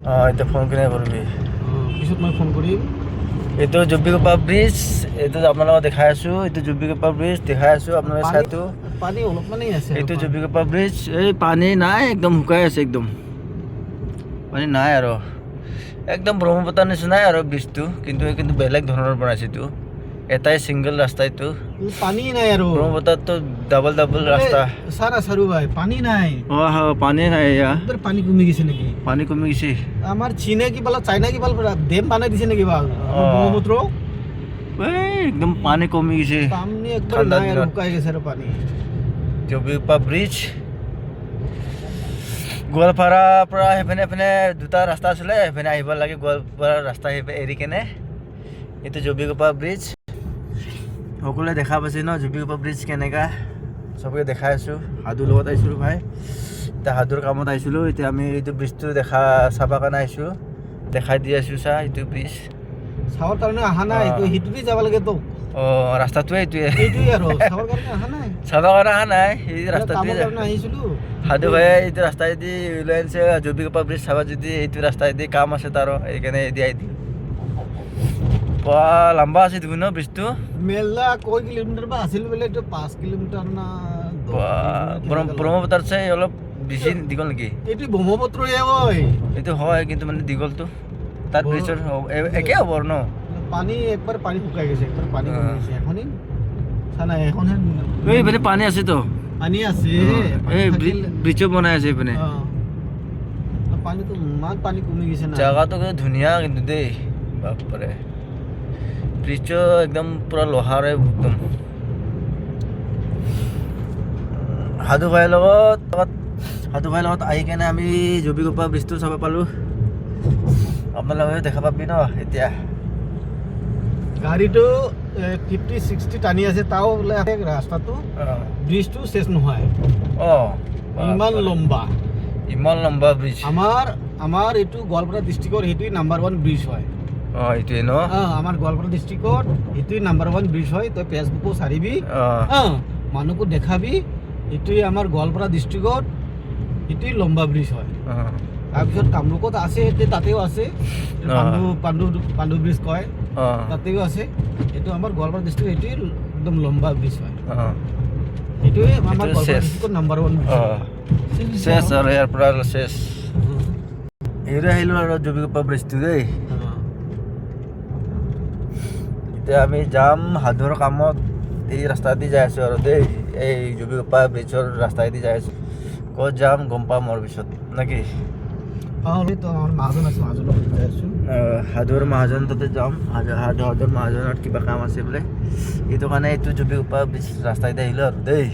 এতিয়া ফোন কেনে কৰিবি পিছত মই ফোন কৰিম। এইটো জুবিকপা ব্ৰিজ, এইটো আপোনালোকক দেখাই আছোঁ। এইটো জুবিকপা ব্ৰিজ দেখাই আছোঁ আপোনালোকে চাইটো। পানী অলপমানেই আছে। এইটো জুবিকপা ব্ৰিজ, এই পানী নাই, একদম শুকাই আছে, একদম পানী নাই আৰু একদম ব্ৰহ্মপুত্ৰৰ নিচিনাই আৰু ব্ৰিজটো, কিন্তু বেলেগ ধৰণৰ বনাইছে। এইটো এটাই ছিংগল ৰাস্তা, এইটো পানী নাই আৰু ব্ৰহ্মপুত্ৰতো ডাবল ৰাস্তা। চাৰু ভাই পানী নাই। পানী নাই, এয়া পানী কমি গৈছে নেকি? পানী কমি গৈছে। আমাৰ চীনে কি পালা, চাইনা কি পালা ডেম বানাই দিছে নেকি বা ব্ৰহ্মপুত্ৰ? একদম পানী কমি গৈছে, পানী একদম নাই আৰু শুকাই গৈছে আৰু পানী। জুবিকপা ব্ৰিজ, গোৱালপাৰাৰ পৰা সেইপিনে দুটা ৰাস্তা আছিলে, সেইপিনে আহিব লাগে। গোৱালপাৰাৰ ৰাস্তা এৰি কেনে এইটো জুবিকপা ব্ৰিজ। সকলোৱে দেখা পাইছে ন জুবিকপা ব্ৰিজ কেনেকা, চবকে দেখাই আছোঁ। সাধুৰ লগত আহিছিলোঁ ভাই, এতিয়া সাধুৰ কামত আহিছিলোঁ। এতিয়া আমি এইটো ব্ৰিজটো চাবৰ কাৰণে আহিছোঁ, দেখাই দি আছোঁ। চা এইটো ব্ৰিজ চাবৰ কাৰণে অহা নাই, সিটোদি যাব লাগে তো। ৰাস্তাটোৱে এইটোৱে আৰু চাবৰ কাৰণে অহা নাই, চাবৰ কাৰণে অহা নাই, এই ৰাস্তাটোৱে আহিছিলোঁ। সাধু ভাই এইটো ৰাস্তাইদি ওলাই আনিছে জুবিকপা ব্ৰিজ চাবা। যদি এইটো ৰাস্তাইদি কাম আছে তাৰ, সেইকাৰণে এদিয়াই দি লম্বা আছে তুমি ন ব্ৰিজটো। মেলা কৈ কিলোমিটাৰ বা আছিল বোলে, এইটো 5 কিলোমিটাৰ না ব্ৰহ্মপুত্ৰৰ চাই অলপ বেছি দীঘল নেকি? এইটো ব্ৰহ্মপুত্ৰয়ে হয়, এইটো হয়, কিন্তু মানে দীঘলটো তাত ব্ৰিজৰ একে হ'ব আৰু ন। পানী একবাৰ পানী শুকাই গৈছে, একবাৰ পানী কমি গৈছে। এখনই চানা এখনহে এইপিনে পানী আছেতো, পানী আছে। এই ব্ৰিজো বনাই আছে এইপিনে। পানীটো ইমান পানী কমি গৈছে না। জাগাটো কিন্তু ধুনীয়া কিন্তু দেই, বাপৰে ব্ৰিজো একদম পুৰা লোহাৰে একদম। সাধু ভাইৰ লগত আহি কেনে আমি জুবিকপা ব্ৰিজটো চাব পালোঁ। আপোনালোকে দেখা পাবি ন এতিয়া। গাড়ীটো 50-60 টানি আছে, তাও বোলে ৰাস্তাটো ব্ৰিজটো শেষ নহয়। ইমান লম্বা ব্ৰিজ। আমাৰ এইটো গোৱালপাৰা ডিষ্ট্ৰিক্টৰ সেইটোৱে নাম্বাৰ 1 ব্ৰিজ হয়। এইটোৱে ন, আমাৰ গোৱালপাৰা ডিষ্ট্ৰিক্টত এইটোৱে নাম্বাৰ 1 ব্ৰিজ হয়। তই ফেচবুকো চাৰিবি, মানুহকো দেখাবি, এইটোৱে আমাৰ গোৱালপাৰা ডিষ্ট্ৰিক্টত এইটোৱে লম্বা ব্ৰিজ হয়। তাৰপিছত কামৰূপত আছে, তাতেও আছে, পাণ্ডু ব্ৰিজ কয়, তাতেও আছে। এইটো আমাৰ গোৱালপাৰা ডিষ্ট্ৰিক্ট এইটোৱে একদম লম্বা ব্ৰিজ হয়। এইটোৱে আমাৰ গোৱালপাৰা ডিষ্ট্ৰিক্টৰ নাম্বাৰ 1 শেষ আৰু ইয়াৰ পৰা শেষ। এৰি আহিলোঁ আৰু জুবিকপা ব্ৰিজটো দেই। এতিয়া আমি যাম সাধুৰ কামত, এই ৰাস্তাদি যাই আছোঁ আৰু দেই, এই জুবিকপা ব্ৰিজৰ ৰাস্তাইদি যাই আছোঁ। ক'ত যাম গম পাম আৰু পিছত নেকি। সাধুৰ মহাজন তাতে যাম, সাধুৰ মহাজনৰ কিবা কাম আছে বোলে, এইটো কাৰণে এইটো জুবিকপা ব্ৰিজ ৰাস্তাইদি আহিলোঁ আৰু দেই।